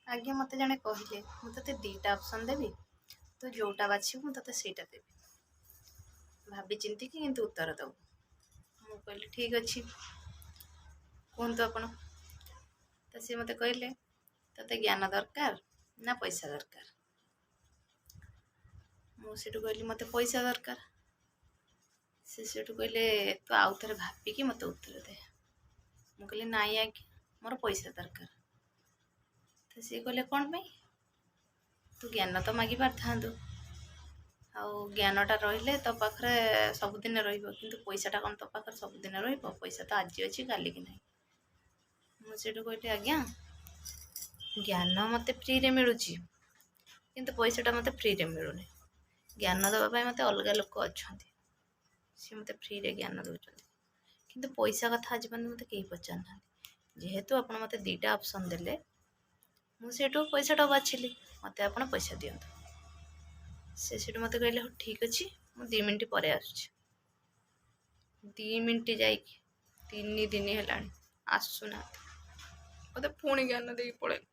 ଆଜ୍ଞା ମୋତେ ଜଣେ କହିଲେ ମୁଁ ତୋତେ ଦୁଇଟା ଅପସନ୍ ଦେବି, ତୁ ଯେଉଁଟା ବାଛିବୁ ମୁଁ ତୋତେ ସେଇଟା ଦେବି। ଭାବି ଚିନ୍ତିକି କିନ୍ତୁ ଉତ୍ତର ଦେବୁ। ମୁଁ କହିଲି ଠିକ୍ ଅଛି, କୁହନ୍ତୁ ଆପଣ। ତ ସିଏ ମୋତେ କହିଲେ ତୋତେ ଜ୍ଞାନ ଦରକାର ନା ପଇସା ଦରକାର? ମୁଁ ସେଠୁ କହିଲି ମୋତେ ପଇସା ଦରକାର। ସେ ସେଠୁ କହିଲେ ତୁ ଆଉ ଥରେ ଭାବିକି ମୋତେ ଉତ୍ତର ଦେ। ମୁଁ କହିଲି ନାଇଁ ଆଜ୍ଞା, ମୋର ପଇସା ଦରକାର। ତ ସିଏ କହିଲେ କ'ଣ ପାଇଁ? ତୁ ଜ୍ଞାନ ତ ମାଗି ପାରିଥାନ୍ତୁ। ଆଉ ଜ୍ଞାନଟା ରହିଲେ ତୋ ପାଖରେ ସବୁଦିନ ରହିବ, କିନ୍ତୁ ପଇସାଟା କ'ଣ ତୋ ପାଖରେ ସବୁଦିନ ରହିବ? ପଇସା ତ ଆଜି ଅଛି କାଲିକି ନାହିଁ। ମୁଁ ସେଠୁ କହିଲି ଆଜ୍ଞା, ଜ୍ଞାନ ମୋତେ ଫ୍ରିରେ ମିଳୁଛି, କିନ୍ତୁ ପଇସାଟା ମୋତେ ଫ୍ରିରେ ମିଳୁନି। ଜ୍ଞାନ ଦେବା ପାଇଁ ମୋତେ ଅଲଗା ଲୋକ ଅଛନ୍ତି, ସିଏ ମୋତେ ଫ୍ରିରେ ଜ୍ଞାନ ଦେଉଛନ୍ତି, କିନ୍ତୁ ପଇସା କଥା ଆଜି ପର୍ଯ୍ୟନ୍ତ ମୋତେ କେହି ପଚାରୁନାହାନ୍ତି। ଯେହେତୁ ଆପଣ ମୋତେ ଦୁଇଟା ଅପସନ୍ ଦେଲେ, ମୁଁ ସେଇଠୁ ପଇସାଟା ବାଛିଲି, ମୋତେ ଆପଣ ପଇସା ଦିଅନ୍ତୁ। ସେ ସେଠୁ ମୋତେ କହିଲେ ହଉ ଠିକ୍ ଅଛି, ମୁଁ 2 ମିନିଟ୍ ପରେ ଆସୁଛି। 2 ମିନିଟ୍ ଯାଇକି 3 ଦିନ ହେଲାଣି ଆସୁନାହାନ୍ତି, ମୋତେ ପୁଣି ଜ୍ଞାନ ଦେଇକି ପଳେଇଲେ।